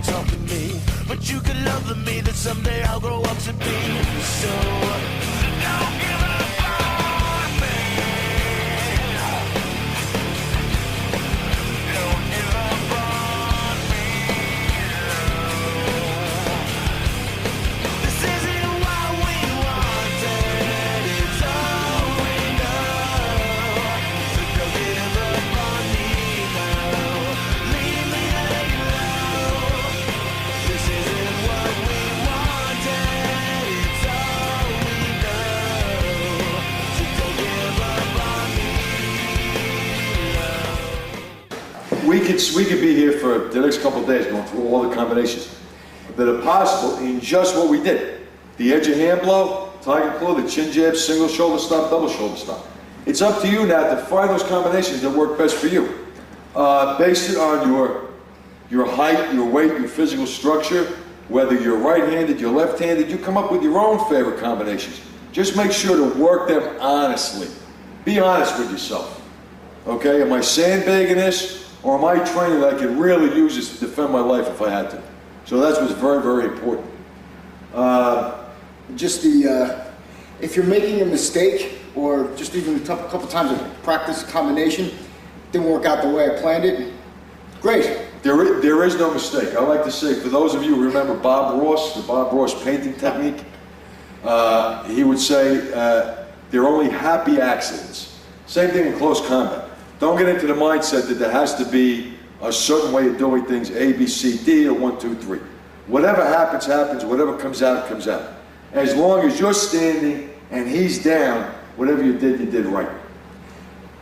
talk to me, but you can love the me that someday I'll grow up to be. So don't give up on me. Don't give up on me. This isn't what we wanted, it's all we know. So don't give up on me now. Leave me alone. This isn't what we wanted, it's all we know. So don't give up on me now. We could be here for the next couple of days going through all the combinations that are possible in just what we did. The edge of hand blow, tiger claw, the chin jab, single shoulder stop, double shoulder stop. It's up to you now to find those combinations that work best for you. Base it on your height, your weight, your physical structure, whether you're right-handed, you're left-handed, you come up with your own favorite combinations. Just make sure to work them honestly. Be honest with yourself. Okay, am I sandbagging this, or am I training that I can really use this to defend my life if I had to? So that's what's very, very important. If you're making a mistake, or just even a couple times of practice combination, didn't work out the way I planned it, great. There is no mistake. I like to say, for those of you who remember Bob Ross, the Bob Ross painting technique, he would say, they're only happy accidents. Same thing in close combat. Don't get into the mindset that there has to be a certain way of doing things, A, B, C, D, or 1, 2, 3. Whatever happens, happens. Whatever comes out, comes out. As long as you're standing and he's down, whatever you did right.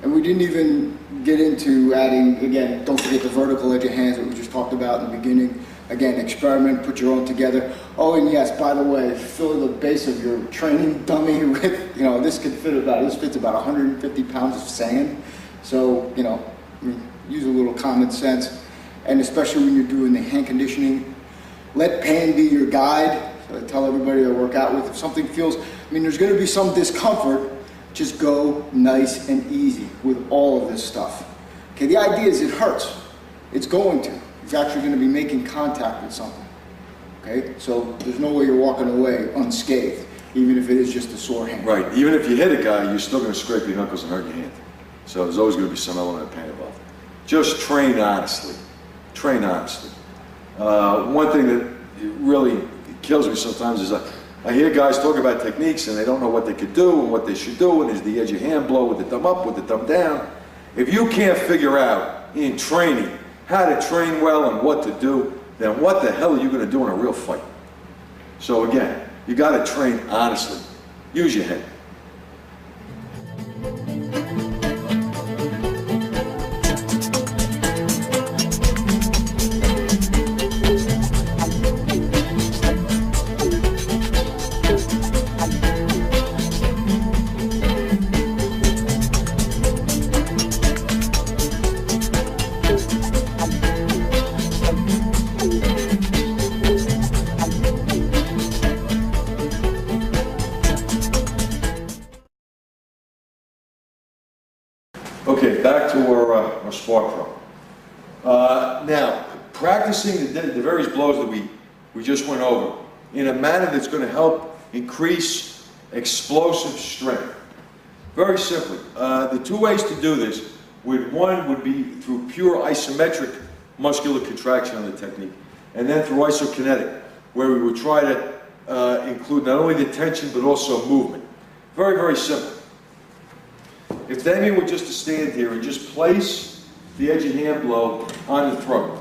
And we didn't even get into adding, again, don't forget the vertical edge of hands that we just talked about in the beginning. Again, experiment, put your own together. Oh, and yes, by the way, fill the base of your training dummy with, this fits about 150 pounds of sand. So, use a little common sense. And especially when you're doing the hand conditioning, let pain be your guide. So I tell everybody I work out with, if something feels, there's going to be some discomfort, just go nice and easy with all of this stuff. Okay, the idea is it hurts. It's going to. You're actually going to be making contact with something. Okay, so there's no way you're walking away unscathed, even if it is just a sore hand. Right, even if you hit a guy, you're still going to scrape your knuckles and hurt your hand. So there's always going to be some element of pain involved. Just train honestly. Train honestly. One thing that really kills me sometimes is I hear guys talk about techniques and they don't know what they could do and what they should do, and there's the edge of hand blow with the thumb up, with the thumb down. If you can't figure out in training how to train well and what to do, then what the hell are you going to do in a real fight? So again, you got to train honestly. Use your head. Okay, back to our Spark Pro. Now, practicing the various blows that we just went over in a manner that's going to help increase explosive strength. Very simply, the two ways to do this, one would be through pure isometric muscular contraction of the technique, and then through isokinetic, where we would try to include not only the tension but also movement. Very, very simple. If Damien were just to stand here and just place the edge of hand blow on the throat.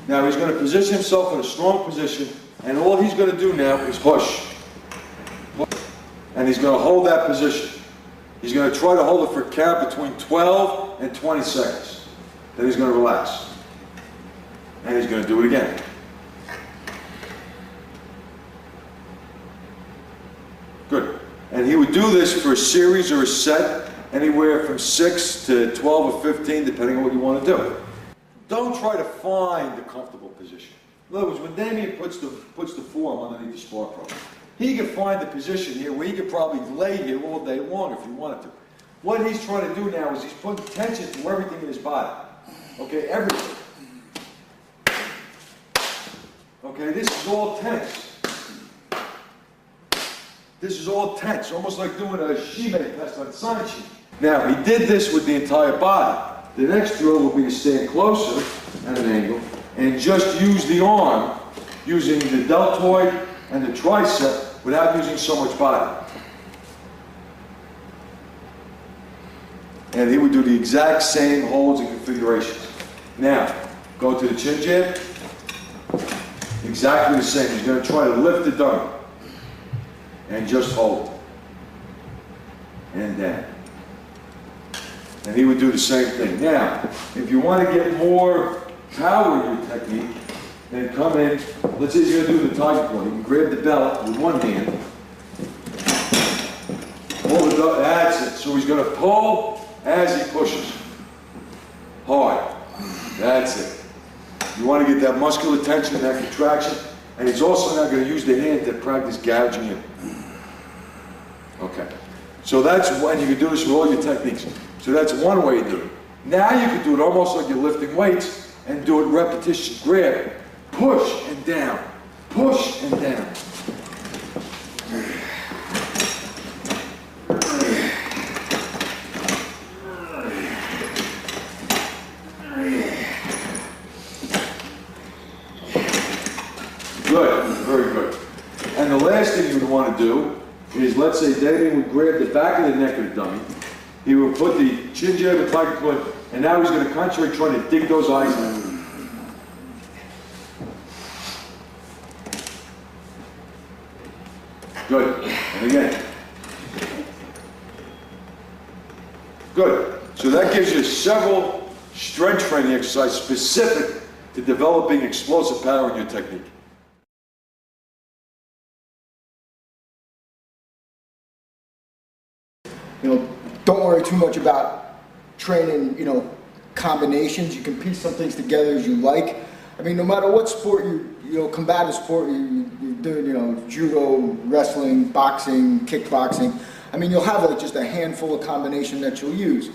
Now he's going to position himself in a strong position, and all he's going to do now is push. And he's going to hold that position. He's going to try to hold it for a count between 12 and 20 seconds. Then he's going to relax. And he's going to do it again. Good. And he would do this for a series or a set, anywhere from 6 to 12 or 15, depending on what you want to do. Don't try to find the comfortable position. In other words, when Damien puts the forearm underneath the Spark Pro, he can find the position here where he could probably lay here all day long if he wanted to. What he's trying to do now is he's putting tension to everything in his body. Okay, everything. Okay, this is all tense. This is all tense, almost like doing a Shime test on a science sheet. Now, he did this with the entire body. The next drill will be to stand closer at an angle and just use the arm, using the deltoid and the tricep without using so much body. And he would do the exact same holds and configurations. Now, go to the chin jab. Exactly the same. He's going to try to lift the dummy. And just hold. And down. And he would do the same thing. Now, if you want to get more power in your technique, then come in. Let's say he's going to do the tiger claw. You can grab the belt with one hand. Pull it up. That's it. So he's going to pull as he pushes. Hard. That's it. You want to get that muscular tension and that contraction. And he's also now going to use the hand to practice gouging in. Okay. So that's when you can do this with all your techniques. So that's one way to do it. Now you can do it almost like you're lifting weights and do it repetition. Grab, push and down, push and down. Good, very good. And the last thing you would want to do is, let's say Damien would grab the back of the neck of the dummy. He would put the chin jab and tiger claw, and now he's going to concentrate trying to dig those eyes out. Good. And again. Good. So that gives you several strength training exercises specific to developing explosive power in your technique. You know, don't worry too much about training, you know, combinations. You can piece some things together as you like. I mean, no matter what sport combative sport you're doing, you know, judo, wrestling, boxing, kickboxing. I mean, you'll have like just a handful of combination that you'll use.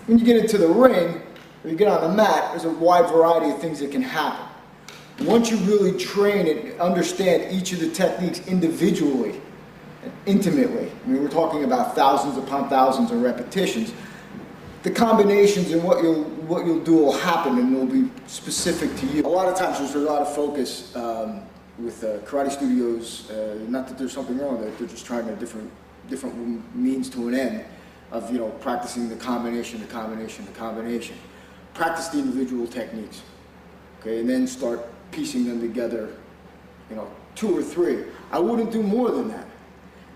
When you get into the ring, or you get on the mat, there's a wide variety of things that can happen. Once you really train and understand each of the techniques individually, intimately, I mean, we're talking about thousands upon thousands of repetitions, the combinations and what you'll do will happen, and will be specific to you. A lot of times there's a lot of focus with karate studios, not that there's something wrong with it, they're just trying a different means to an end of, you know, practicing the combination. Practice the individual techniques, okay, and then start piecing them together, you know, 2 or 3. I wouldn't do more than that.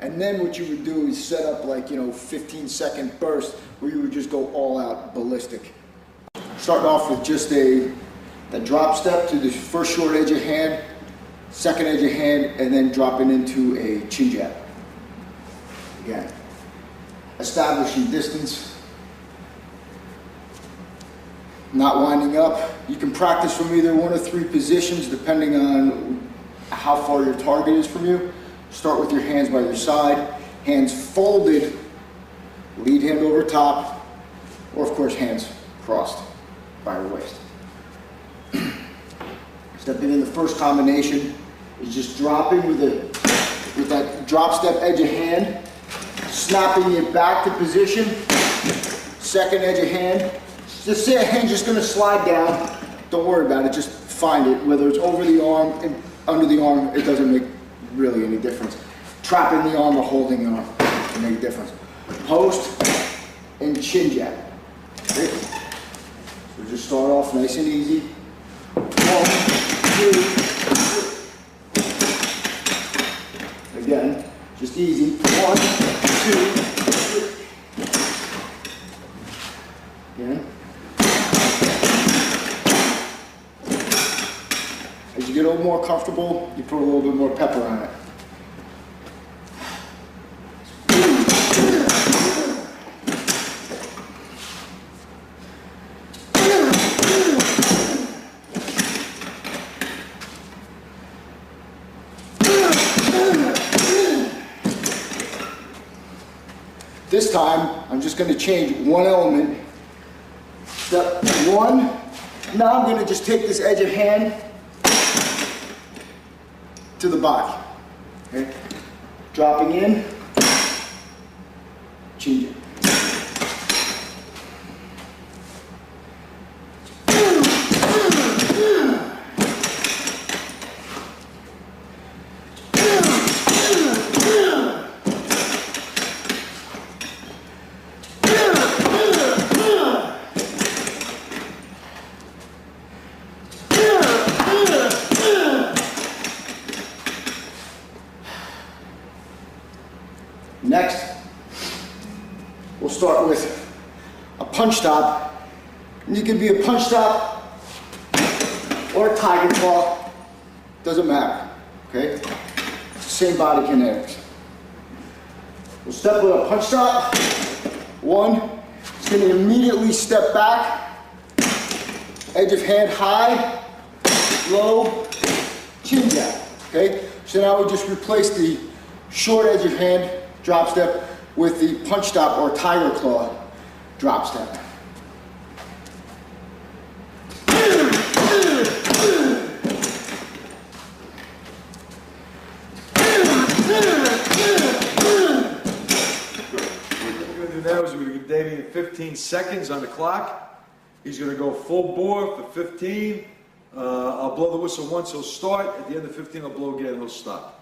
And then what you would do is set up like, you know, 15-second bursts where you would just go all out ballistic. Starting off with just the drop step to the first short edge of hand, second edge of hand, and then dropping into a chin jab. Again, establishing distance, not winding up. You can practice from either 1 or 3 positions depending on how far your target is from you. Start with your hands by your side, hands folded, lead hand over top, or of course hands crossed by your waist. Stepping in the first combination is just dropping with that drop step edge of hand, snapping it back to position, second edge of hand. Just say a hand's just gonna slide down. Don't worry about it, just find it. Whether it's over the arm and under the arm, it doesn't make really any difference. Trapping the arm or holding the arm can make a difference. Post and chin jab. Okay? So just start off nice and easy. 1, 2, 3. Again, just easy. 1, 2, 3. Again. As you get a little more comfortable, you put a little bit more pepper on it. This time, I'm just going to change one element. Step 1. Now I'm going to just take this edge of hand to the body. Okay? Dropping in, chin jab. Next, we'll start with a punch stop. And you can be a punch stop or a tiger claw, doesn't matter, okay? It's the same body kinetics. We'll step with a punch stop. One, it's gonna immediately step back, edge of hand high, low, chin jab, okay? So now we just replace the short edge of hand drop step with the punch stop or tiger claw drop step. Now is we're going to give Damien 15 seconds on the clock. He's going to go full bore for 15. I'll blow the whistle once, he'll start. At the end of 15, I'll blow again, he'll stop.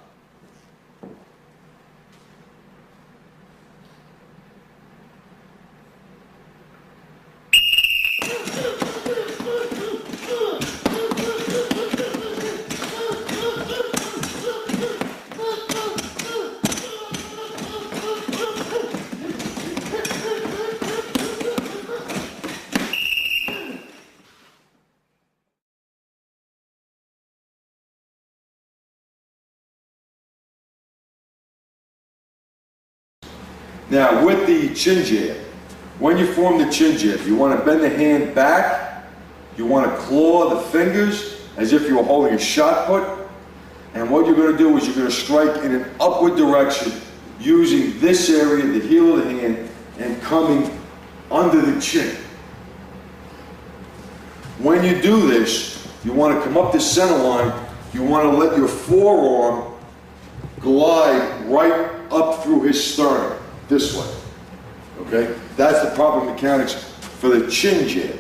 Now with the chin jab, when you form the chin jab, you want to bend the hand back, you want to claw the fingers as if you were holding a shot put, and what you're going to do is you're going to strike in an upward direction using this area, the heel of the hand, and coming under the chin. When you do this, you want to come up the center line, you want to let your forearm glide right up through his sternum. This way, okay? That's the proper mechanics for the chin jab.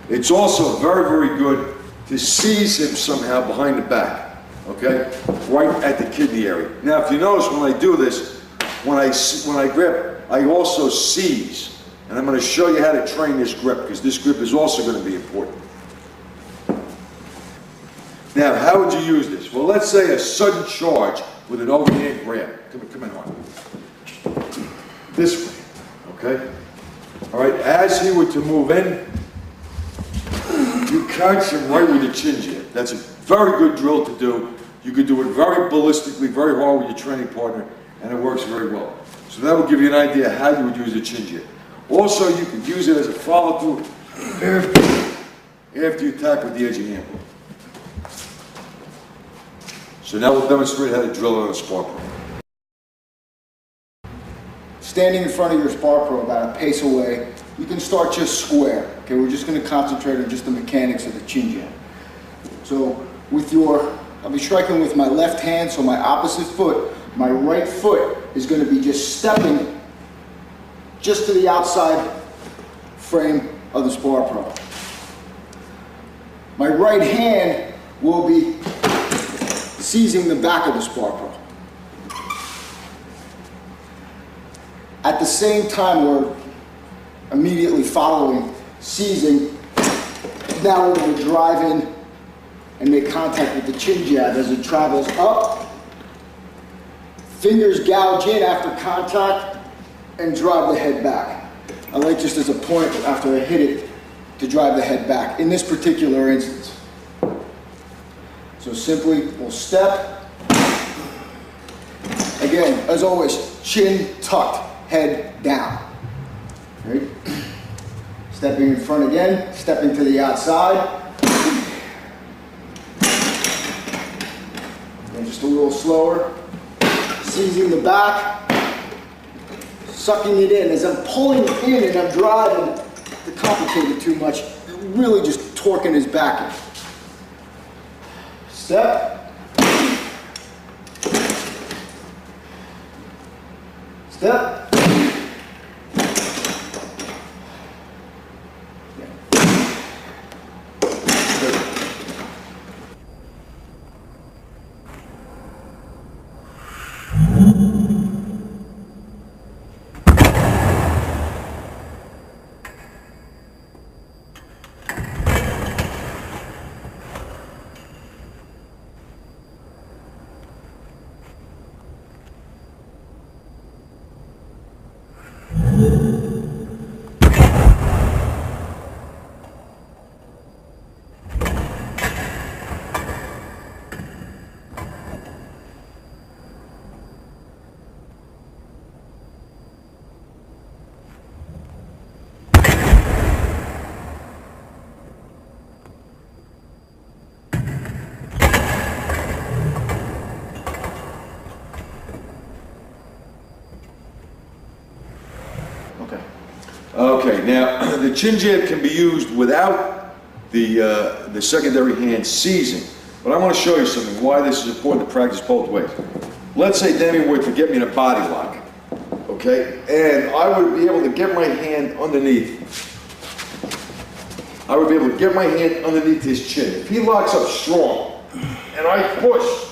It's also very, very good to seize him somehow behind the back, okay? Right at the kidney area. Now, if you notice when I do this, when I grip, I also seize. And I'm going to show you how to train this grip, because this grip is also going to be important. Now, how would you use this? Well, let's say a sudden charge with an overhand grab. Come on. This way, okay? All right, as he were to move in, you catch him right with the chin jab. That's a very good drill to do. You could do it very ballistically, very hard with your training partner, and it works very well. So that will give you an idea how you would use the chin jab. Also, you could use it as a follow-through after you attack with the edge of your hand. So now we'll demonstrate how to drill it on a spar pro. Standing in front of your spar pro about a pace away, you can start just square. Okay, we're just going to concentrate on just the mechanics of the chin jab. So I'll be striking with my left hand, so my opposite foot, my right foot is going to be just stepping just to the outside frame of the spar pro. My right hand will be seizing the back of the spar pro. At the same time, we're immediately following, seizing. Now we're going to drive in and make contact with the chin jab as it travels up. Fingers gouge in after contact and drive the head back. I like just as a point after I hit it to drive the head back in this particular instance. So simply we'll step. Again, as always, chin tucked. Head down. Right? Stepping in front again, stepping to the outside. And just a little slower. Seizing the back. Sucking it in. As I'm pulling in and I'm driving, to complicate it too much, really just torquing his back in. Step. Step. Okay, now the chin jab can be used without the secondary hand seizing, but I want to show you something, why this is important to practice both ways. Let's say Damien were to get me in a body lock, okay, and I would be able to get my hand underneath. I would be able to get my hand underneath his chin. If he locks up strong, and I push,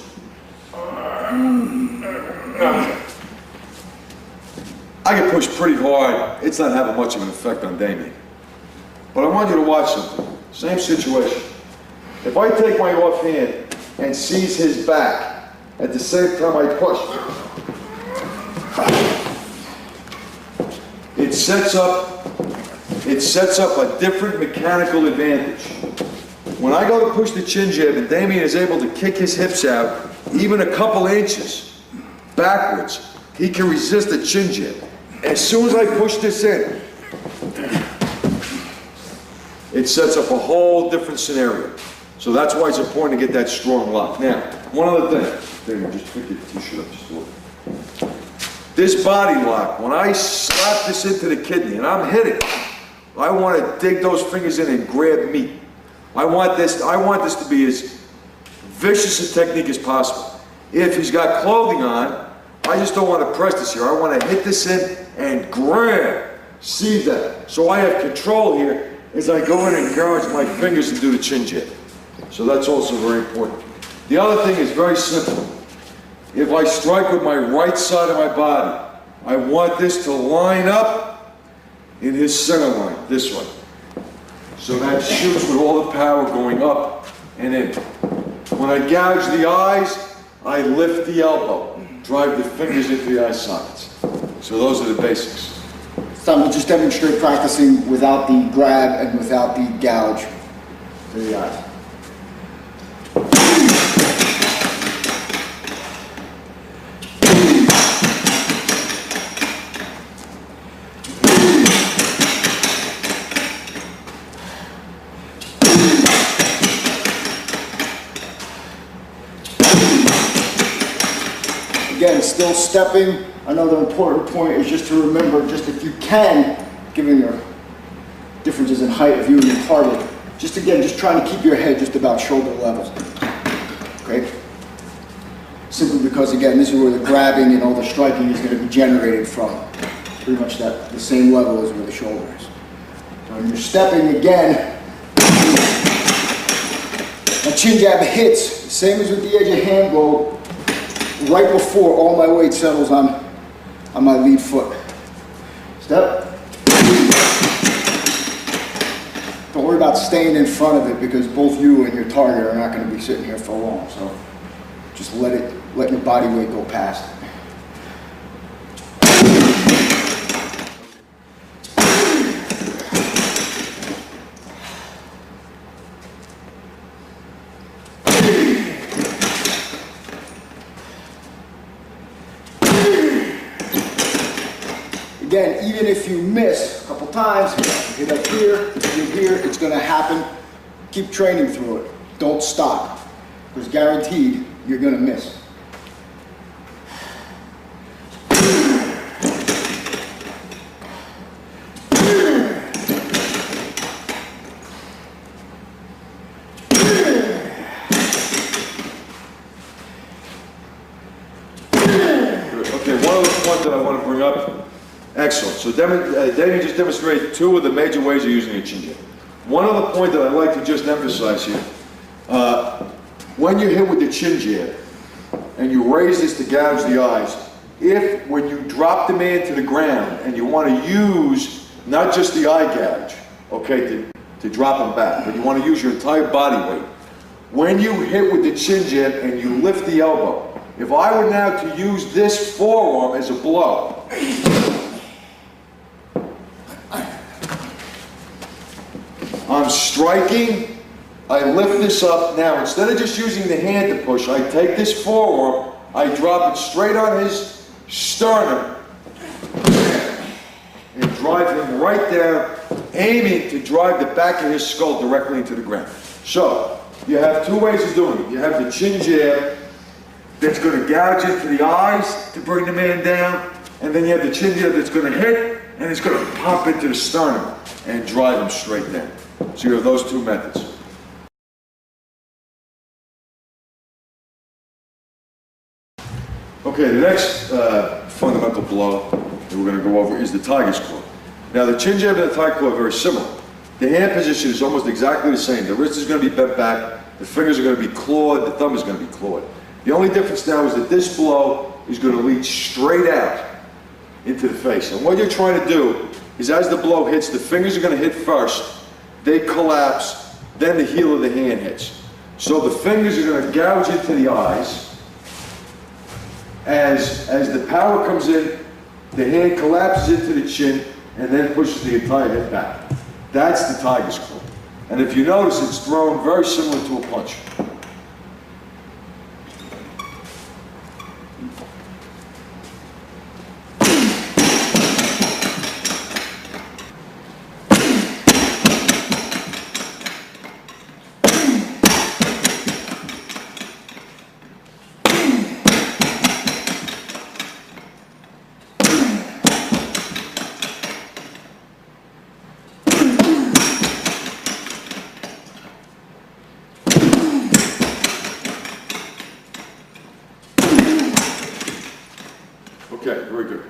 I can push pretty hard. It's not having much of an effect on Damien. But I want you to watch something. Same situation. If I take my off hand and seize his back, at the same time I push, it sets up a different mechanical advantage. When I go to push the chin jab and Damien is able to kick his hips out even a couple inches backwards, he can resist the chin jab. As soon as I push this in, it sets up a whole different scenario. So that's why it's important to get that strong lock. Now, one other thing. Damien, just pick your t-shirt up just a little. This body lock, when I slap this into the kidney and I'm hitting, I want to dig those fingers in and grab meat. I want this to be as vicious a technique as possible. If he's got clothing on, I just don't want to press this here. I want to hit this in and grab. See that? So I have control here as I go in and gouge my fingers and do the chin jab. So that's also very important. The other thing is very simple. If I strike with my right side of my body, I want this to line up in his center line, this way. So that shoots with all the power going up and in. When I gouge the eyes, I lift the elbow, drive the fingers into the eye sockets. So those are the basics. So I'm just demonstrate practicing without the grab and without the gouge to the eyes. Again, still stepping. Another important point is just to remember, just if you can, given your differences in height of you and your target, just again, just trying to keep your head just about shoulder level. Okay? Simply because, again, this is where the grabbing and all the striking is going to be generated from. Pretty much the same level as where the shoulder is. So when you're stepping again, my chin jab hits, same as with the edge of hand roll, right before all my weight settles on my lead foot. Step. Don't worry about staying in front of it because both you and your target are not going to be sitting here for long. So just let your body weight go past it. Again, even if you miss a couple times, hit up here, hit here, it's going to happen. Keep training through it. Don't stop, because guaranteed you're going to miss. Okay, one other point that I want to bring up Excellent. So David just demonstrated two of the major ways of using a chin jab. One other point that I'd like to just emphasize here. When you're hit with the chin jab and you raise this to gouge the eyes, if when you drop the man to the ground and you want to use not just the eye gouge, okay, to drop him back, but you want to use your entire body weight, when you hit with the chin jab and you lift the elbow, if I were now to use this forearm as a blow, I'm striking, I lift this up. Now, instead of just using the hand to push, I take this forearm, I drop it straight on his sternum, and drive him right down, aiming to drive the back of his skull directly into the ground. So, you have two ways of doing it. You have the chin jab that's going to gouge into the eyes to bring the man down, and then you have the chin jab that's going to hit, and it's going to pop into the sternum and drive him straight down. So you have those two methods. Okay, the next fundamental blow that we're going to go over is the tiger's claw. Now the chin jab and the tiger claw are very similar. The hand position is almost exactly the same. The wrist is going to be bent back, the fingers are going to be clawed, the thumb is going to be clawed. The only difference now is that this blow is going to lead straight out into the face. And what you're trying to do is as the blow hits, the fingers are going to hit first, they collapse, then the heel of the hand hits. So the fingers are going to gouge into the eyes. As the power comes in, the hand collapses into the chin and then pushes the entire head back. That's the tiger's claw. And if you notice, it's thrown very similar to a punch. Okay, very good.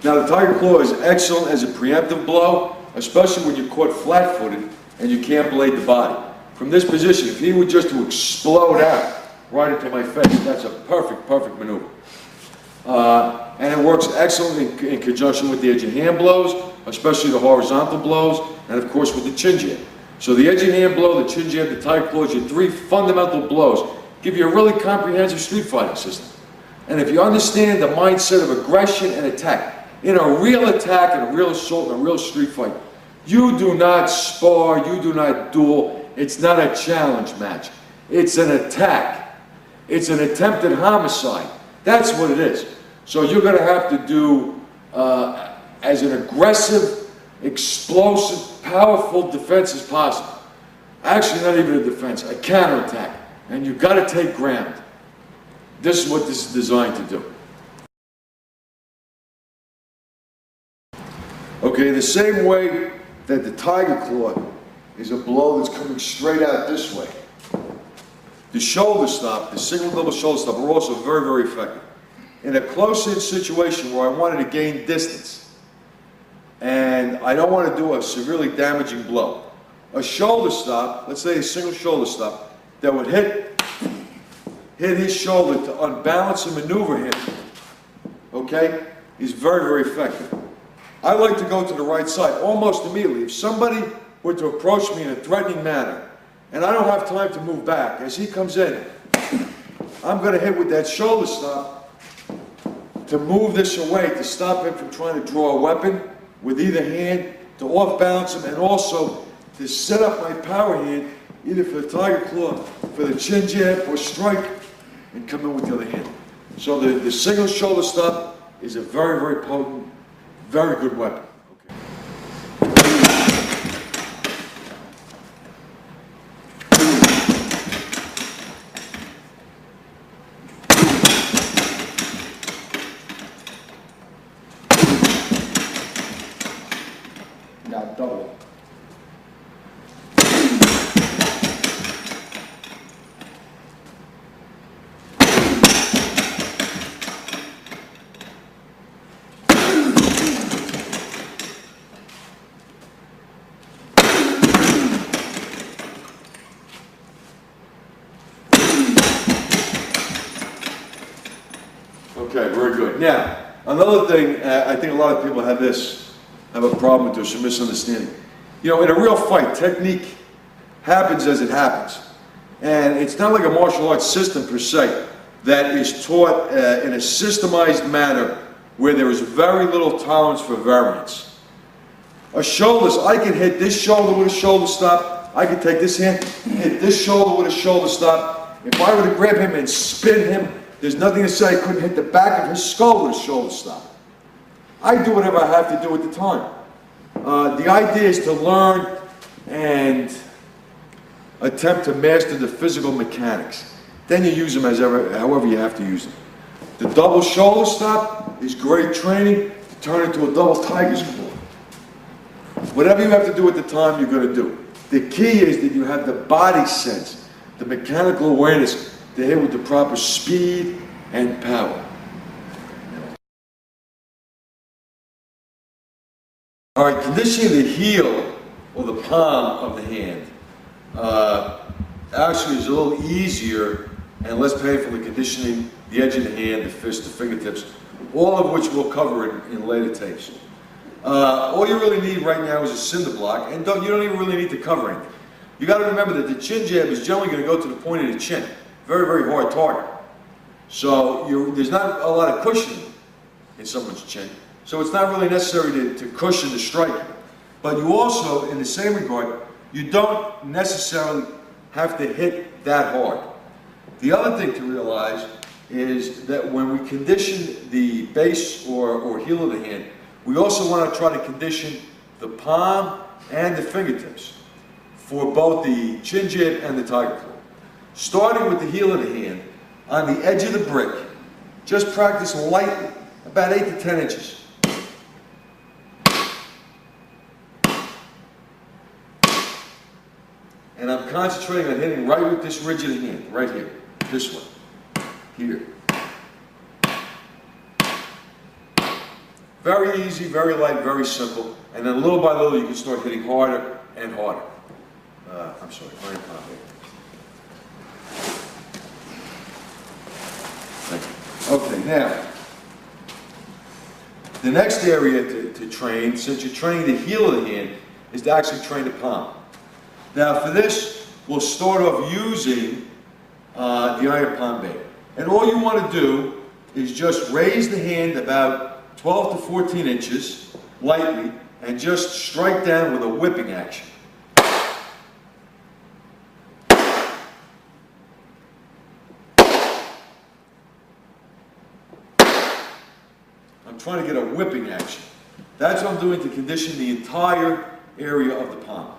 Now the tiger claw is excellent as a preemptive blow, especially when you're caught flat-footed and you can't blade the body. From this position, if he were just to explode out right into my face, that's a perfect maneuver. And it works excellently in conjunction with the edge of hand blows, especially the horizontal blows, and of course with the chin jab. So the edge of hand blow, the chin jab, the tiger claw, your three fundamental blows give you a really comprehensive street fighting system. And if you understand the mindset of aggression and attack, in a real attack and a real assault and a real street fight, you do not spar, you do not duel. It's not a challenge match. It's an attack. It's an attempted homicide. That's what it is. So you're going to have to do as an aggressive, explosive, powerful defense as possible. Actually, not even a defense, a counterattack. And you've got to take ground. This is what this is designed to do. Okay, the same way that the tiger claw is a blow that's coming straight out this way. The shoulder stop, the single double shoulder stop, are also very effective. In a close-in situation where I wanted to gain distance, and I don't want to do a severely damaging blow, a shoulder stop, let's say a single shoulder stop, that would hit his shoulder to unbalance and maneuver him, okay, is very effective. I like to go to the right side almost immediately. If somebody were to approach me in a threatening manner, and I don't have time to move back, as he comes in, I'm going to hit with that shoulder stop to move this away, to stop him from trying to draw a weapon with either hand, to off-balance him, and also to set up my power hand either for the tiger claw, for the chin jab, or strike, and come in with the other hand. So the single shoulder stop is a very potent, very good weapon. Now double. Good. Now, another thing, I think a lot of people have a problem with this, a misunderstanding. You know, in a real fight, technique happens as it happens. And it's not like a martial arts system per se that is taught in a systemized manner where there is very little tolerance for variance. A shoulder, I can hit this shoulder with a shoulder stop. I can take this hand, hit this shoulder with a shoulder stop. If I were to grab him and spin him, there's nothing to say I couldn't hit the back of his skull with a shoulder stop. I do whatever I have to do at the time. The idea is to learn and attempt to master the physical mechanics. Then you use them however you have to use them. The double shoulder stop is great training to turn into a double tiger's claw. Whatever you have to do at the time, you're going to do. The key is that you have the body sense, the mechanical awareness to hit with the proper speed and power. All right, conditioning the heel or the palm of the hand actually is a little easier and less painful than conditioning the edge of the hand, the fist, the fingertips, all of which we'll cover in later tapes. All you really need right now is a cinder block, and you don't even really need to cover anything. You got to remember that the chin jab is generally going to go to the point of the chin. Very, very hard target. So there's not a lot of cushioning in someone's chin. So it's not really necessary to cushion the strike. But you also, in the same regard, you don't necessarily have to hit that hard. The other thing to realize is that when we condition the base or heel of the hand, we also want to try to condition the palm and the fingertips for both the chin jab and the tiger claw. Starting with the heel of the hand, on the edge of the brick, just practice lightly, about 8 to 10 inches. And I'm concentrating on hitting right with this ridge of the hand, right here, this one, here. Very easy, very light, very simple. And then little by little you can start hitting harder and harder. I'm sorry, iron palm. Okay, now, the next area to train, since you're training the heel of the hand, is to actually train the palm. Now for this, we'll start off using the iron palm bag. And all you want to do is just raise the hand about 12 to 14 inches, lightly, and just strike down with a whipping action. I'm trying to get a whipping action. That's what I'm doing to condition the entire area of the palm.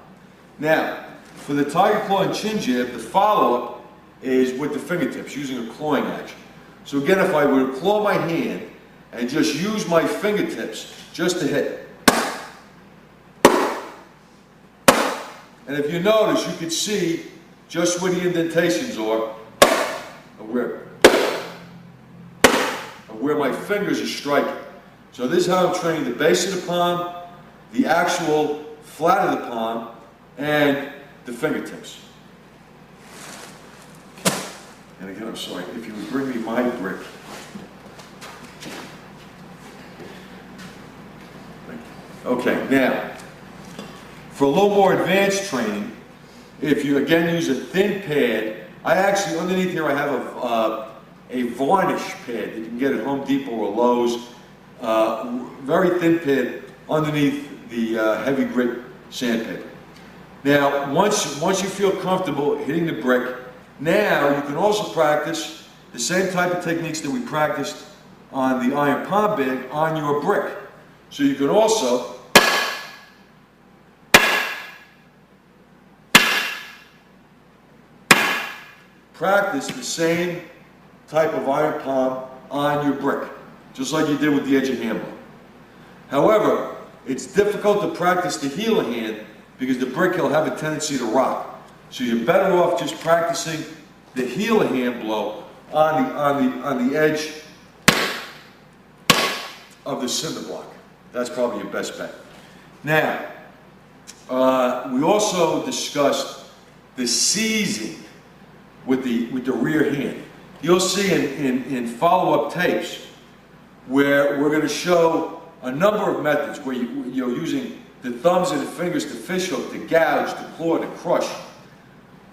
Now, for the tiger claw and chin jab, the follow-up is with the fingertips, using a clawing action. So again, if I were to claw my hand and just use my fingertips just to hit. And if you notice, you can see just where the indentations are, where my fingers are striking. So this is how I'm training the base of the palm, the actual flat of the palm, and the fingertips. And again, I'm sorry, if you would bring me my brick. Okay, now, for a little more advanced training, if you again use a thin pad, I actually, underneath here I have a varnish pad that you can get at Home Depot or Lowe's. Very thin pad underneath the heavy grit sandpaper. Now, once you feel comfortable hitting the brick, now you can also practice the same type of techniques that we practiced on the iron palm bag on your brick. So you can also practice the same type of iron palm on your brick, just like you did with the edge of hand blow. However, it's difficult to practice the heel of hand because the brick will have a tendency to rock. So you're better off just practicing the heel of hand blow on the edge of the cinder block. That's probably your best bet. Now, we also discussed the seizing with the rear hand. You'll see in follow-up tapes where we're going to show a number of methods where you're using the thumbs and the fingers to fish hook, to gouge, to claw, to crush.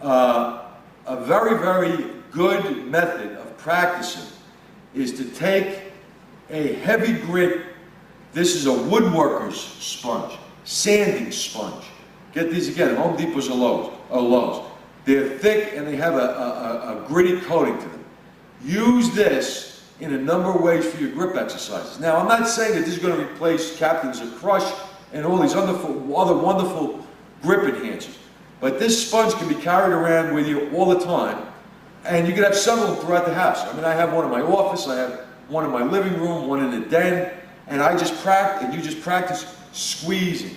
A very, very good method of practicing is to take a heavy grit. This is a woodworker's sponge, sanding sponge. Get these again at Home Depot's or Lowe's. They're thick and they have a gritty coating to them. Use this in a number of ways for your grip exercises. Now, I'm not saying that this is going to replace Captain's or Crush and all these other wonderful grip enhancers. But this sponge can be carried around with you all the time, and you can have several of them throughout the house. I mean, I have one in my office, I have one in my living room, one in the den, and I just practice, and you just practice squeezing.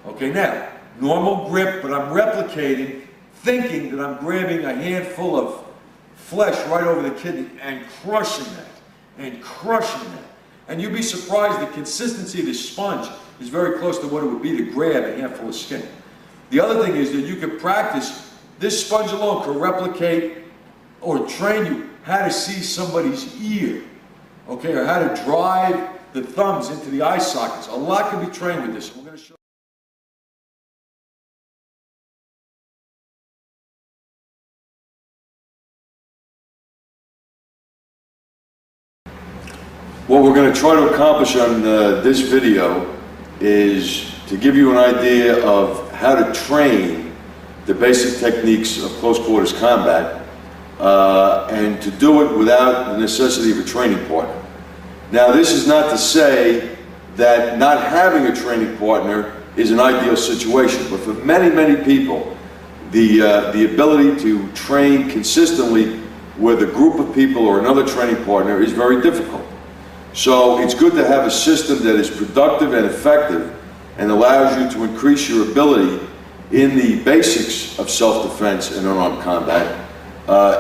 Okay, now, normal grip, but I'm replicating, thinking that I'm grabbing a handful of flesh right over the kidney and crushing that, and crushing that. And you'd be surprised the consistency of this sponge is very close to what it would be to grab a handful of skin. The other thing is that you can practice, this sponge alone can replicate or train you how to see somebody's ear, okay, or how to drive the thumbs into the eye sockets. A lot can be trained with this. We're going to show. What we're going to try to accomplish on this video is to give you an idea of how to train the basic techniques of close quarters combat, and to do it without the necessity of a training partner. Now, this is not to say that not having a training partner is an ideal situation, but for many, many people, the ability to train consistently with a group of people or another training partner is very difficult. So it's good to have a system that is productive and effective and allows you to increase your ability in the basics of self-defense and unarmed combat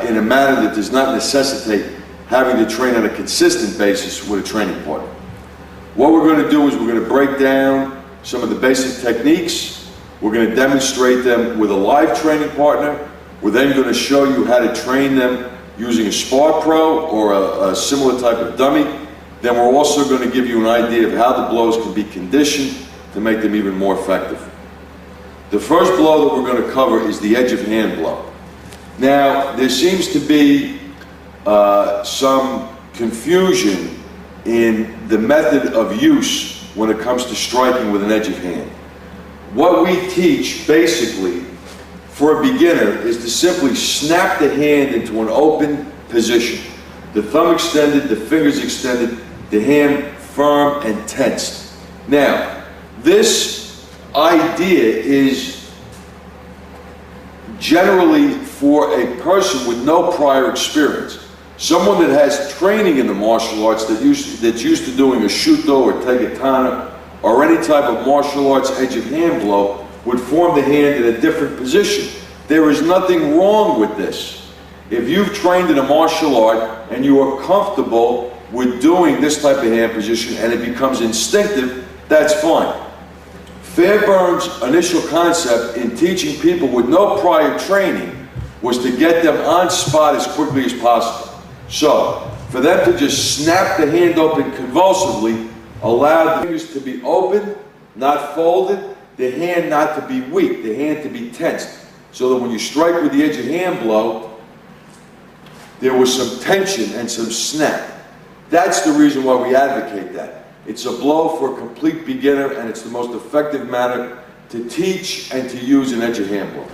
in a manner that does not necessitate having to train on a consistent basis with a training partner. What we're going to do is we're going to break down some of the basic techniques. We're going to demonstrate them with a live training partner. We're then going to show you how to train them using a Spar Pro or a similar type of dummy. Then we're also going to give you an idea of how the blows can be conditioned to make them even more effective. The first blow that we're going to cover is the edge of hand blow. Now, there seems to be some confusion in the method of use when it comes to striking with an edge of hand. What we teach, basically, for a beginner is to simply snap the hand into an open position. The thumb extended, the fingers extended, the hand firm and tensed. Now, this idea is generally for a person with no prior experience. Someone that has training in the martial arts that's used to doing a shuto or tegatana or any type of martial arts edge of hand blow would form the hand in a different position. There is nothing wrong with this. If you've trained in a martial art and you are comfortable with doing this type of hand position and it becomes instinctive, that's fine. Fairbairn's initial concept in teaching people with no prior training was to get them on spot as quickly as possible. So, for them to just snap the hand open convulsively, allow the fingers to be open, not folded, the hand not to be weak, the hand to be tensed, so that when you strike with the edge of hand blow, there was some tension and some snap. That's the reason why we advocate that. It's a blow for a complete beginner, and it's the most effective manner to teach and to use an edge of hand blow.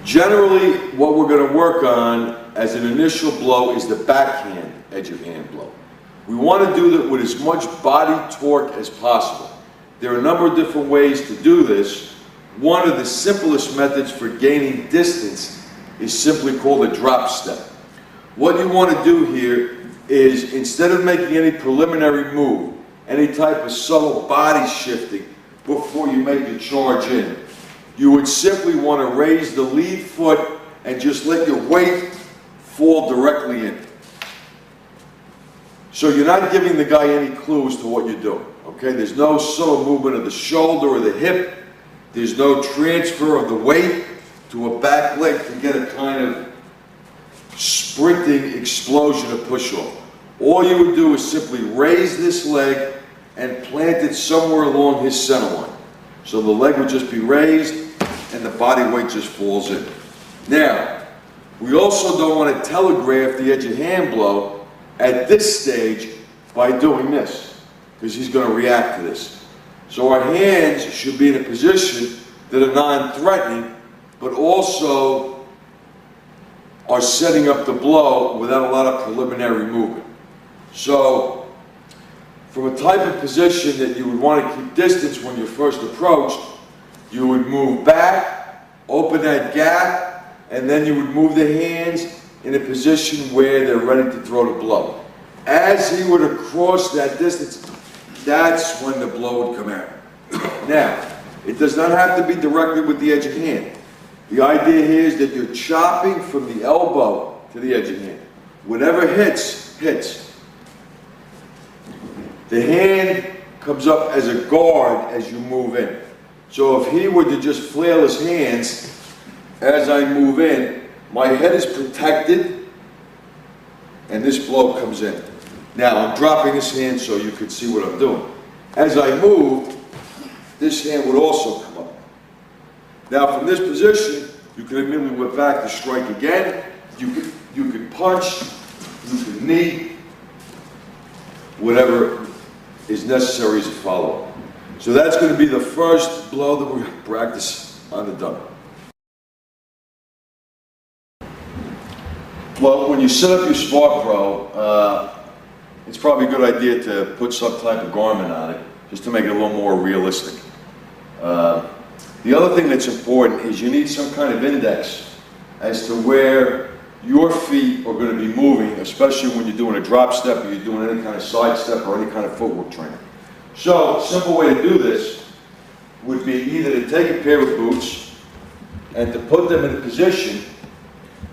Generally, what we're going to work on as an initial blow is the backhand edge of hand blow. We want to do that with as much body torque as possible. There are a number of different ways to do this. One of the simplest methods for gaining distance is simply called a drop step. What you want to do here is, instead of making any preliminary move, any type of subtle body shifting before you make the charge in, you would simply want to raise the lead foot and just let your weight fall directly in. So you're not giving the guy any clues to what you're doing, okay? There's no subtle movement of the shoulder or the hip. There's no transfer of the weight to a back leg to get a kind of sprinting explosion of push-off. all you would do is simply raise this leg and plant it somewhere along his center line. So the leg would just be raised and the body weight just falls in. Now, we also don't want to telegraph the edge of hand blow at this stage by doing this, because he's going to react to this. So our hands should be in a position that are non-threatening, but also are setting up the blow without a lot of preliminary movement. So, from a type of position that you would want to keep distance when you first approached, you would move back, open that gap, and then you would move the hands in a position where they're ready to throw the blow. As he would cross that distance, that's when the blow would come out. Now, it does not have to be directly with the edge of hand. The idea here is that you're chopping from the elbow to the edge of hand. Whatever hits, hits. The hand comes up as a guard as you move in. So if he were to just flail his hands as I move in, my head is protected and this blow comes in. Now I'm dropping this hand so you can see what I'm doing. As I move, this hand would also come up. Now from this position, you can immediately whip back to strike again. You could punch, you could knee, whatever is necessary as a follow-up. So that's going to be the first blow that we're going to practice on the dummy. Well, when you set up your Spark Pro, it's probably a good idea to put some type of garment on it, just to make it a little more realistic. The other thing that's important is you need some kind of index as to where your feet are going to be moving, especially when you're doing a drop step or you're doing any kind of side step or any kind of footwork training. So, a simple way to do this would be either to take a pair of boots and to put them in a position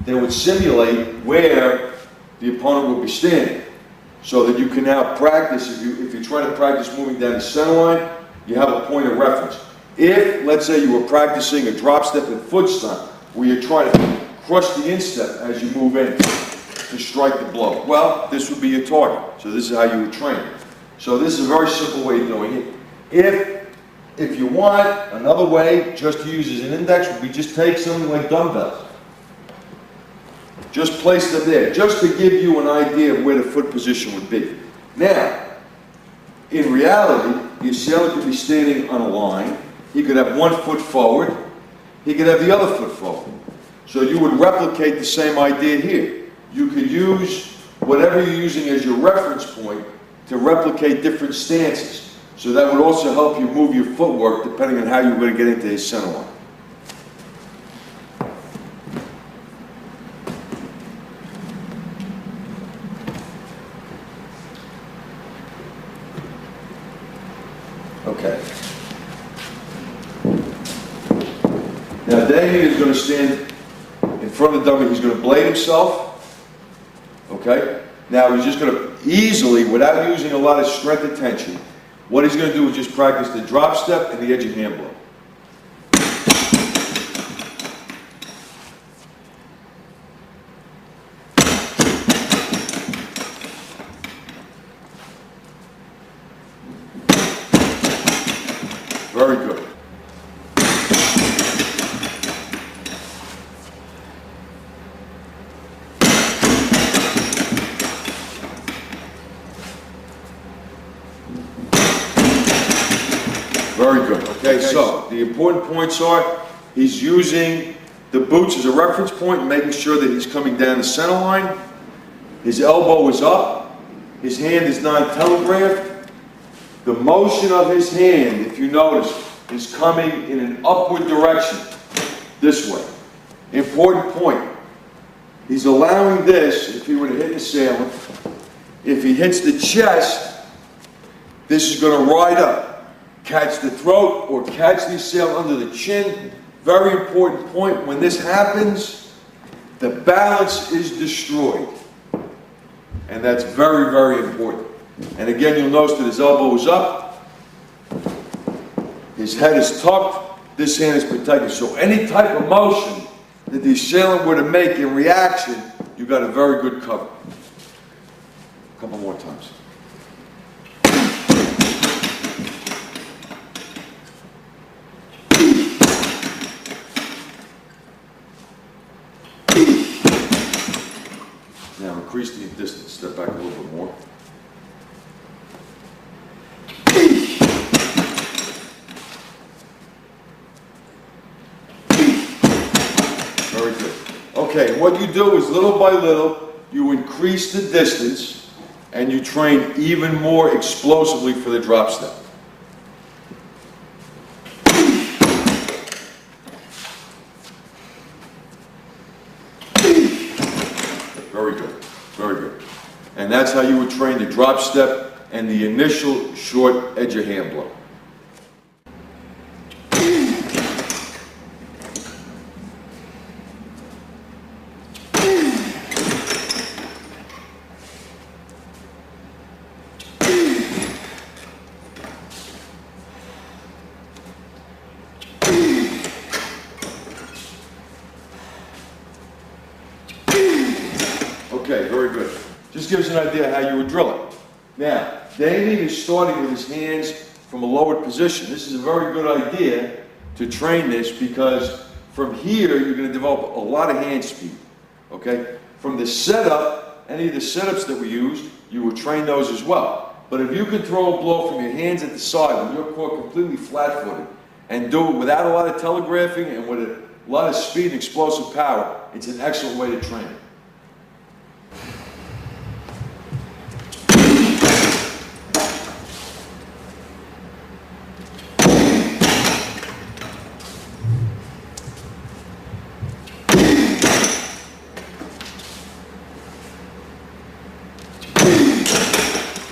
that would simulate where the opponent will be standing, so that you can now practice. If you're trying to practice moving down the center line, you have a point of reference. If, let's say, you were practicing a drop step and foot stomp, where you're trying to crush the instep as you move in to strike the blow, well, this would be your target. So this is how you would train. So this is a very simple way of doing it. If you want, another way just to use as an index would be just take something like dumbbells. Just place them there, just to give you an idea of where the foot position would be. Now, in reality, the assailant could be standing on a line. He could have one foot forward. He could have the other foot forward. So you would replicate the same idea here. You could use whatever you're using as your reference point to replicate different stances. So that would also help you move your footwork depending on how you're going to get into his center line. Okay. Now Damien is going to stand in front of the dummy. He's going to blade himself. Okay. Now he's just going to easily, without using a lot of strength and tension, what he's going to do is just practice the drop step and the edge of hand blow. Very good. Very good. Okay, so the important points are he's using the boots as a reference point, making sure that he's coming down the center line. His elbow is up. His hand is non-telegraphed. The motion of his hand, if you notice, is coming in an upward direction, this way. Important point. He's allowing this, if he were to hit the assailant, if he hits the chest, this is going to ride up, catch the throat or catch the assailant under the chin. Very important point. When this happens, the balance is destroyed. And that's very, very important. And again, you'll notice that his elbow is up, his head is tucked, this hand is protected. So any type of motion that the assailant were to make in reaction, you got a very good cover. A couple more times. Now increase the distance, step back a little bit more. Very good. Okay, what you do is little by little, you increase the distance and you train even more explosively for the drop step. Very good, very good. And that's how you would train the drop step and the initial short edge of hand blow. Okay, very good. Just gives an idea how you would drill it. Now, Damien is starting with his hands from a lowered position. This is a very good idea to train this because from here you're going to develop a lot of hand speed. Okay? From the setup, any of the setups that we used, you would train those as well. But if you can throw a blow from your hands at the side when you're caught completely flat-footed and do it without a lot of telegraphing and with a lot of speed and explosive power, it's an excellent way to train it.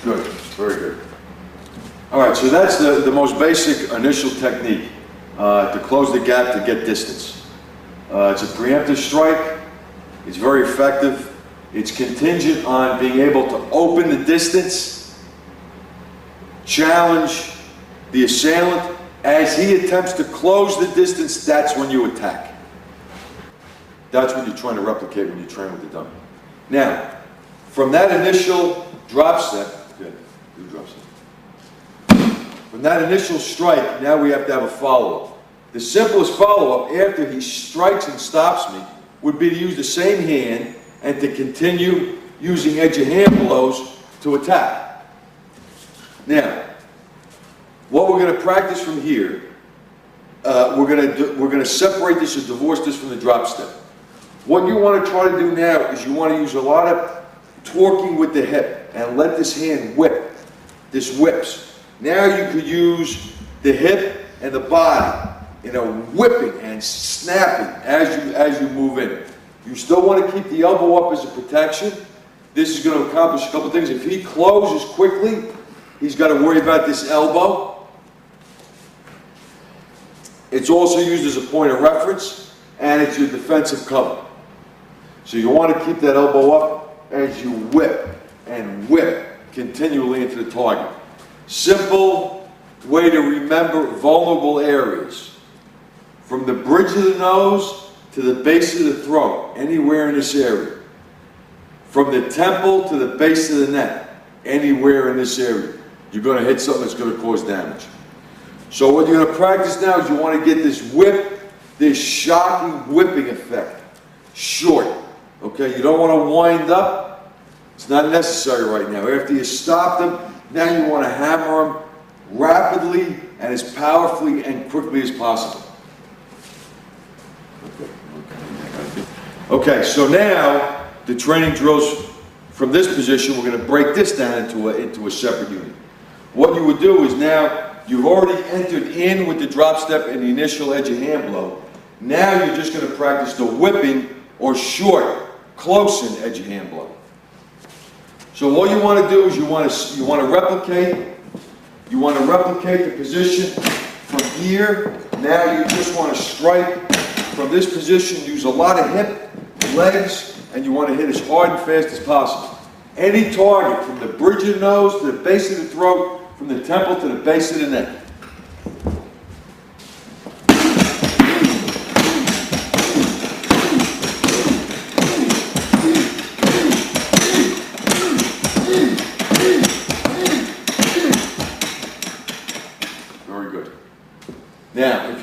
Good, very good. All right, so that's the most basic initial technique to close the gap to get distance. It's a preemptive strike. It's very effective. It's contingent on being able to open the distance, challenge the assailant. As he attempts to close the distance, that's when you attack. That's what you're trying to replicate when you train with the dummy. Now, from that initial drop step, good, do drop step. From that initial strike, now we have to have a follow-up. The simplest follow-up after he strikes and stops me would be to use the same hand and to continue using edge of hand blows to attack. Now, what we're going to practice from here, we're going to separate this or divorce this from the drop step. What you want to try to do now is you want to use a lot of torquing with the hip and let this hand whip. This whips. Now you could use the hip and the body, whipping and snapping as you move in. You still want to keep the elbow up as a protection. This is going to accomplish a couple things. If he closes quickly, he's got to worry about this elbow. It's also used as a point of reference, and it's your defensive cover. So you want to keep that elbow up as you whip and whip continually into the target. Simple way to remember vulnerable areas. From the bridge of the nose to the base of the throat, anywhere in this area. From the temple to the base of the neck, anywhere in this area. You're going to hit something that's going to cause damage. So what you're going to practice now is you want to get this whip, this shocking whipping effect, short. Okay, you don't want to wind up. It's not necessary right now. After you stop them, now you want to hammer them rapidly and as powerfully and quickly as possible. Okay, so now the training drills from this position, we're going to break this down into a separate unit. What you would do is now you've already entered in with the drop step and the initial edge of hand blow. Now you're just going to practice the whipping or short, close-in edge of hand blow. So what you want to do is you want to replicate the position from here. Now you just want to strike from this position. Use a lot of hip, legs, and you want to hit as hard and fast as possible. Any target from the bridge of the nose to the base of the throat, from the temple to the base of the neck.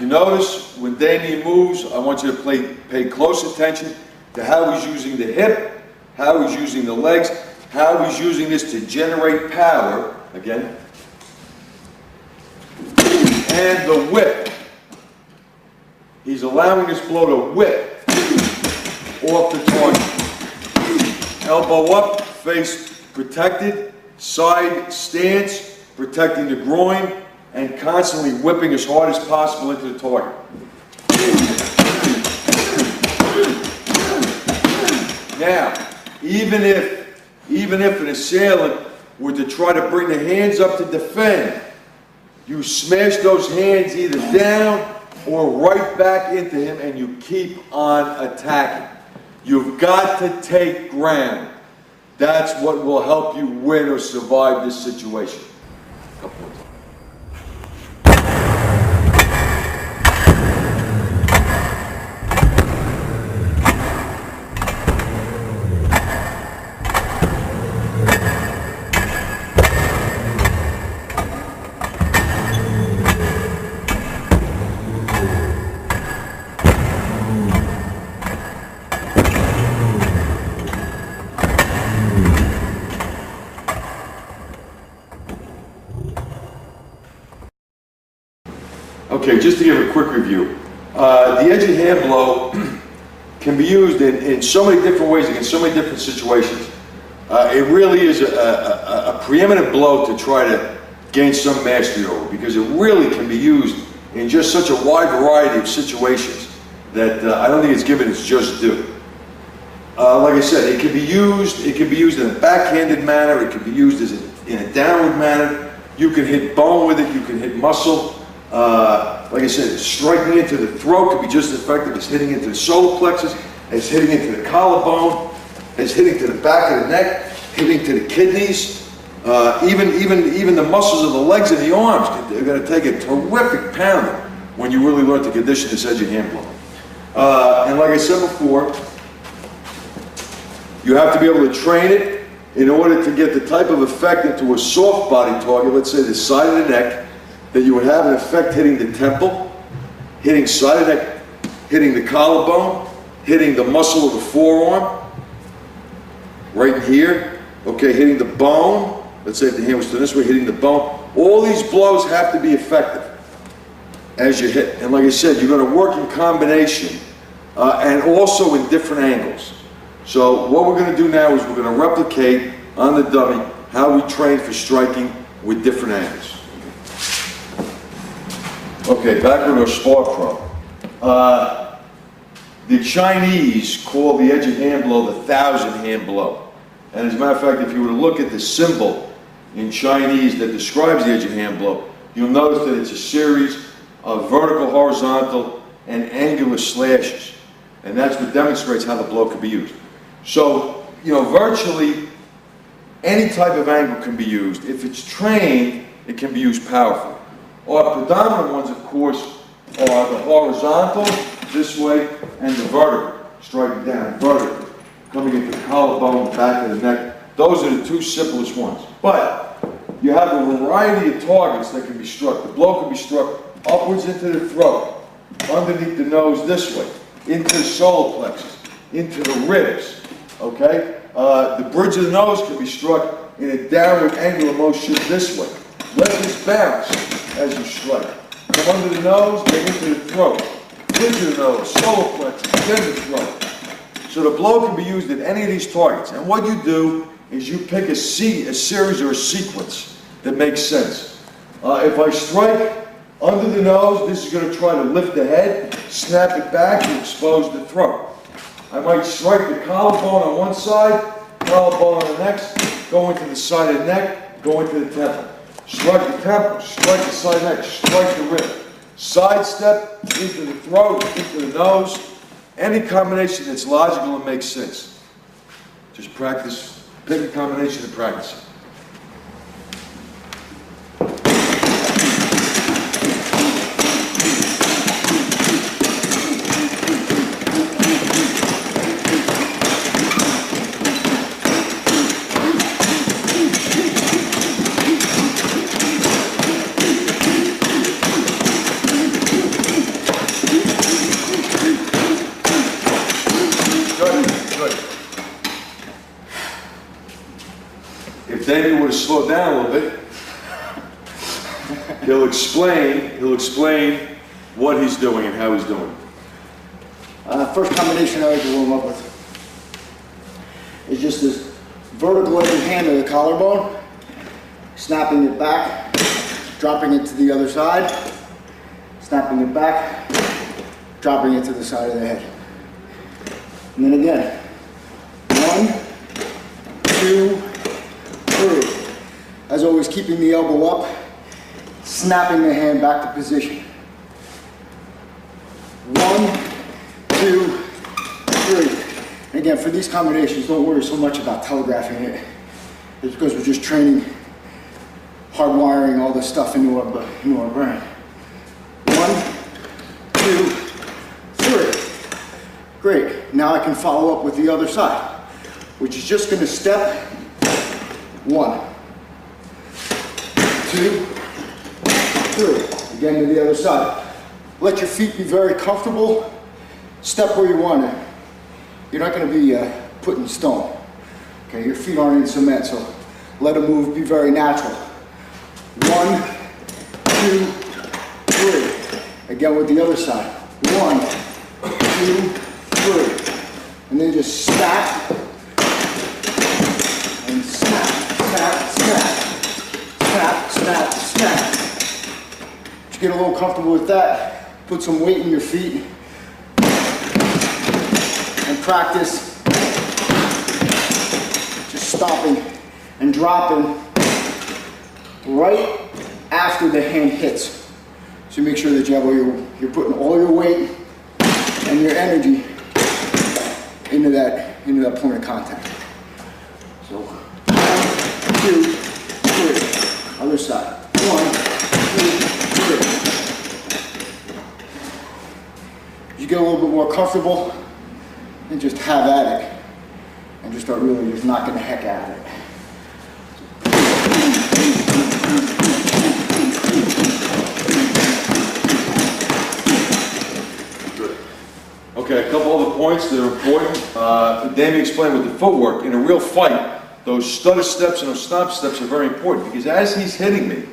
you notice when Damien moves, I want you to pay close attention to how he's using the hip, how he's using the legs, how he's using this to generate power, again, and the whip. He's allowing this blow to whip off the target. Elbow up, face protected, side stance, protecting the groin, and constantly whipping as hard as possible into the target. Now, even if an assailant were to try to bring the hands up to defend, you smash those hands either down or right back into him, and you keep on attacking. You've got to take ground. That's what will help you win or survive this situation. Couple more times. Okay, just to give a quick review, the edge of hand blow can be used in so many different ways against so many different situations. It really is a preeminent blow to try to gain some mastery over, because it really can be used in just such a wide variety of situations that I don't think it's given its just due. Like I said, it can be used in a backhanded manner, it can be used in a downward manner. You can hit bone with it, you can hit muscle. Like I said, striking into the throat could be just as effective as hitting into the solar plexus, as hitting into the collarbone, as hitting to the back of the neck, hitting to the kidneys. Even the muscles of the legs and the arms are going to take a terrific pounding when you really learn to condition this edge of hand blow. And like I said before, you have to be able to train it in order to get the type of effect into a soft body target, let's say the side of the neck, that you would have an effect hitting the temple, hitting side of the neck, hitting the collarbone, hitting the muscle of the forearm, right here, okay, hitting the bone. Let's say if the hand was turned this way, hitting the bone. All these blows have to be effective as you hit. And like I said, you're going to work in combination and also in different angles. So what we're going to do now is we're going to replicate on the dummy how we train for striking with different angles. Okay, back with our Spar Pro. The Chinese call the edge of hand blow the 1,000 hand blow. And as a matter of fact, if you were to look at the symbol in Chinese that describes the edge of hand blow, you'll notice that it's a series of vertical, horizontal, and angular slashes. And that's what demonstrates how the blow can be used. So, you know, virtually any type of angle can be used. If it's trained, it can be used powerfully. Our predominant ones, of course, are the horizontal, this way, and the vertical, striking down vertically, coming into the collarbone, the back of the neck. Those are the two simplest ones. But you have a variety of targets that can be struck. The blow can be struck upwards into the throat, underneath the nose this way, into the solar plexus, into the ribs, okay? The bridge of the nose can be struck in a downward angular motion this way. Let this bounce as you strike. Come under the nose, then into the throat. Bridge of the nose, solar plexus, then the throat. So the blow can be used at any of these targets. And what you do is you pick a series or a sequence that makes sense. If I strike under the nose, this is going to try to lift the head, snap it back, and expose the throat. I might strike the collarbone on one side, collarbone on the next, go into the side of the neck, go into the temple. Strike the temple, strike the side of the neck, strike the rib. Sidestep into the throat, into the nose. Any combination that's logical and makes sense. Just practice, pick a combination and practice it. Damien would have slowed down a little bit. He'll explain what he's doing and how he's doing it. First combination I like to warm up with is just this vertical edge hand of the collarbone, snapping it back, dropping it to the other side, snapping it back, dropping it to the side of the head. And then again, 1, 2, 3. As always, keeping the elbow up, snapping the hand back to position. 1, 2, 3. And again, for these combinations, don't worry so much about telegraphing it. It's because we're just training, hardwiring all this stuff into our brain. 1, 2, 3. Great. Now I can follow up with the other side, which is just going to step 1, 2, 3. Again to the other side. Let your feet be very comfortable. Step where you want it. You're not going to be put in stone. Okay, your feet aren't in cement, so let them move, be very natural. 1, 2, 3. Again with the other side. 1, 2, 3. And then just snap and snap, snap, snap, snap, snap, snap. Just get a little comfortable with that. Put some weight in your feet and practice just stopping and dropping right after the hand hits. So make sure that you have you're putting all your weight and your energy into that point of contact. So 1, 2, 3. Other side. 1, 2, 3. You get a little bit more comfortable and just have at it and just start really just knocking the heck out of it. Good. Okay, a couple other points that are important. Damien explained with the footwork. In a real fight, those stutter steps and those stomp steps are very important because as he's hitting me,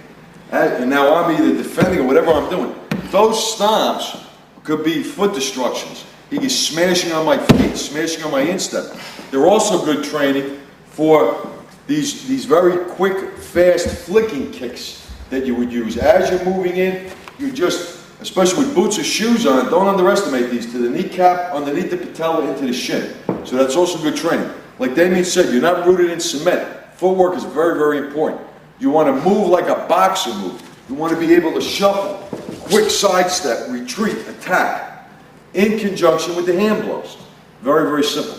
and now I'm either defending or whatever I'm doing, those stomps could be foot destructions. He's smashing on my feet, smashing on my instep. They're also good training for these very quick, fast flicking kicks that you would use. As you're moving in, you just, especially with boots or shoes on, don't underestimate these, to the kneecap, underneath the patella, into the shin. So that's also good training. Like Damien said, you're not rooted in cement. Footwork is very, very important. You want to move like a boxer move. You want to be able to shuffle, quick sidestep, retreat, attack, in conjunction with the hand blows. Very, very simple.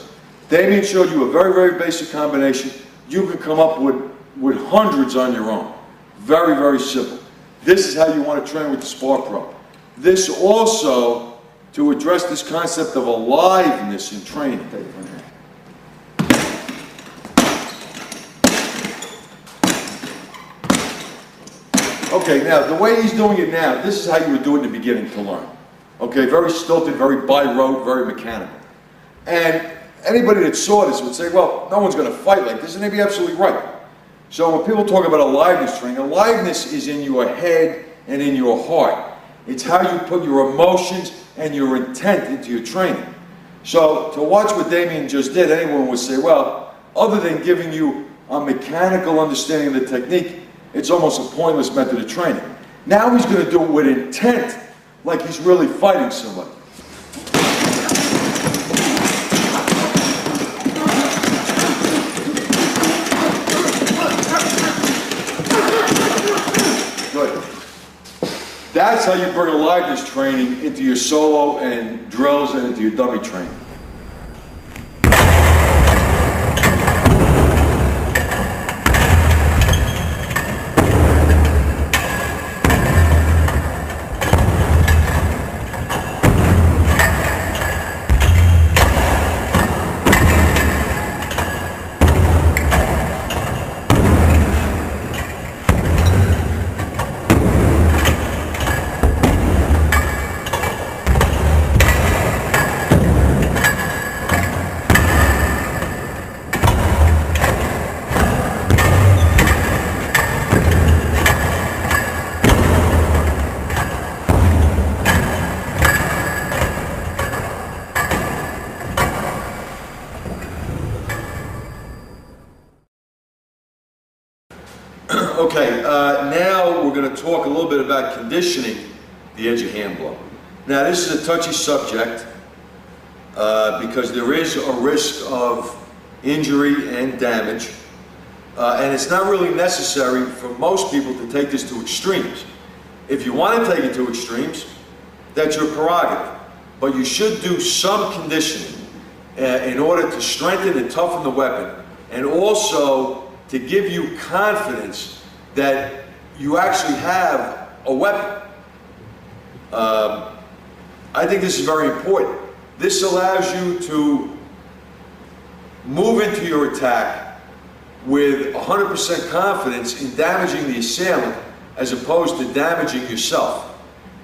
Damien showed you a very, very basic combination. You can come up with hundreds on your own. Very, very simple. This is how you want to train with the Spar Pro. This also to address this concept of aliveness in training. Okay, now the way he's doing it now, this is how you would do it in the beginning to learn. Okay, very stilted, very by rote, very mechanical. And anybody that saw this would say, well, no one's going to fight like this, and they'd be absolutely right. So when people talk about aliveness training, aliveness is in your head and in your heart. It's how you put your emotions and your intent into your training. So to watch what Damien just did, anyone would say, well, other than giving you a mechanical understanding of the technique, it's almost a pointless method of training. Now he's going to do it with intent, like he's really fighting somebody. Good. That's how you bring aliveness training into your solo and drills and into your dummy training. talk a little bit about conditioning the edge of hand blow. Now, this is a touchy subject because there is a risk of injury and damage, and it's not really necessary for most people to take this to extremes. If you want to take it to extremes, that's your prerogative, but you should do some conditioning in order to strengthen and toughen the weapon, and also to give you confidence that you actually have a weapon. I think this is very important. This allows you to move into your attack with 100% confidence in damaging the assailant as opposed to damaging yourself.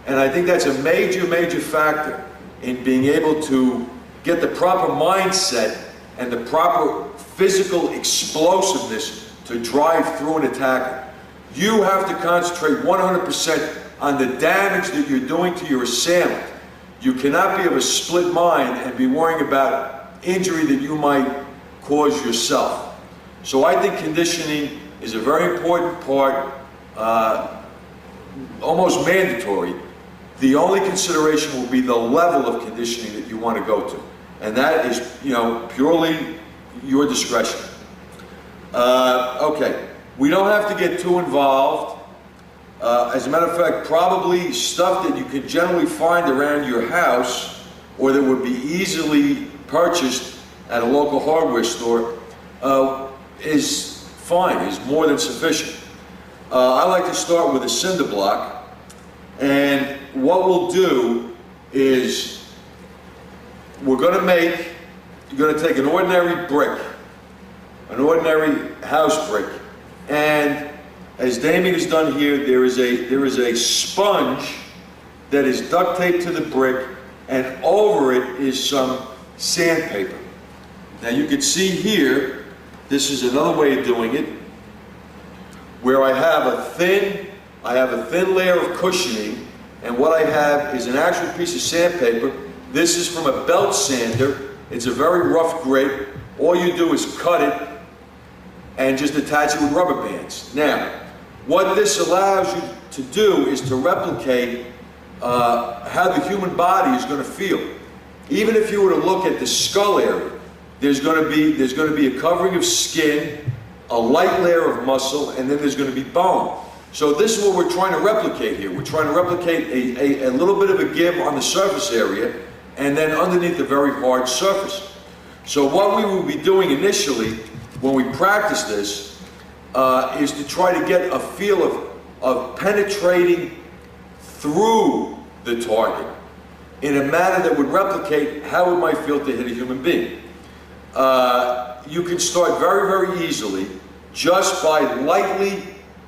And I think that's a major, major factor in being able to get the proper mindset and the proper physical explosiveness to drive through an attack. You have to concentrate 100% on the damage that you're doing to your assailant. You cannot be of a split mind and be worrying about injury that you might cause yourself. So I think conditioning is a very important part, almost mandatory. The only consideration will be the level of conditioning that you want to go to. And that is, purely your discretion. Okay, we don't have to get too involved. As a matter of fact, probably stuff that you can generally find around your house or that would be easily purchased at a local hardware store is fine, is more than sufficient. I like to start with a cinder block, and what we'll do is you're going to take an ordinary brick, an ordinary house brick, and as Damien has done here, there is a sponge that is duct taped to the brick, and over it is some sandpaper. Now you can see here, this is another way of doing it, where I have a thin layer of cushioning, and what I have is an actual piece of sandpaper. This is from a belt sander. It's a very rough grit. All you do is cut it and just attach it with rubber bands. Now, what this allows you to do is to replicate how the human body is going to feel. Even if you were to look at the skull area, there's going to be a covering of skin, a light layer of muscle, and then there's going to be bone. So this is what we're trying to replicate here. We're trying to replicate a little bit of a give on the surface area, and then underneath a very hard surface. So what we will be doing initially when we practice this is to try to get a feel of penetrating through the target in a manner that would replicate how it might feel to hit a human being. You can start very, very easily just by lightly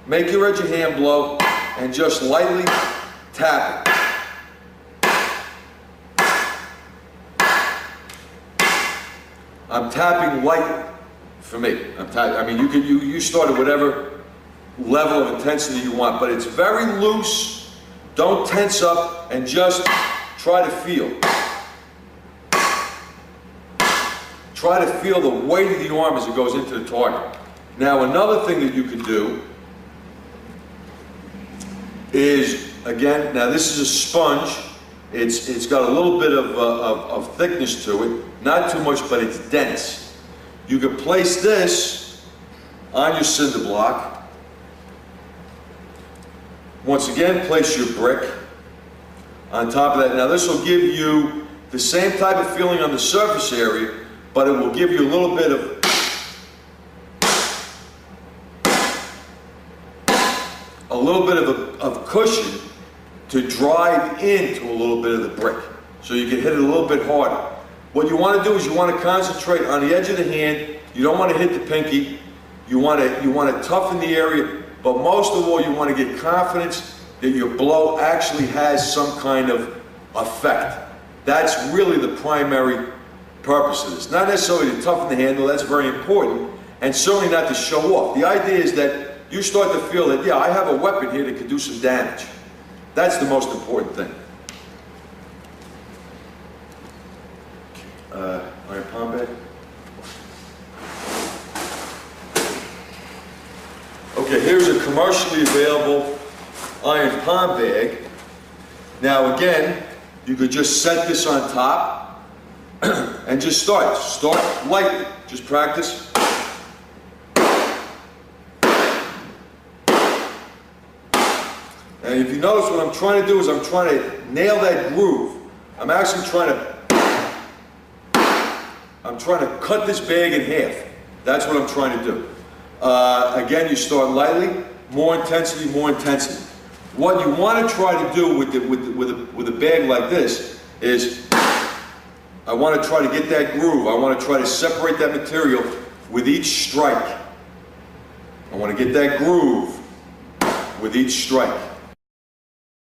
make your edge of hand blow and just lightly tap it. I'm tapping lightly for me. I mean, you start at whatever level of intensity you want, but it's very loose. Don't tense up and just try to feel. Try to feel the weight of the arm as it goes into the target. Now, another thing that you can do is, again, now this is a sponge. It's got a little bit of thickness to it, not too much, but it's dense. You can place this on your cinder block. Once again, place your brick on top of that. Now this will give you the same type of feeling on the surface area, but it will give you a little bit of cushion to drive into a little bit of the brick, so you can hit it a little bit harder. What you want to do is you want to concentrate on the edge of the hand. You don't want to hit the pinky. You want to toughen the area, but most of all, you want to get confidence that your blow actually has some kind of effect. That's really the primary purpose of this. Not necessarily to toughen the handle, that's very important, and certainly not to show off. The idea is that you start to feel that, yeah, I have a weapon here that can do some damage. That's the most important thing. Iron palm bed. Okay, here's a commercially available iron palm bag. Now again, you could just set this on top and just start lightly, just practice. And if you notice, what I'm trying to do is I'm trying to nail that groove. I'm actually trying to cut this bag in half. That's what I'm trying to do. Again, you start lightly, more intensity, more intensity. What you want to try to do with a bag like this is, I want to try to get that groove. I want to try to separate that material with each strike. I want to get that groove with each strike.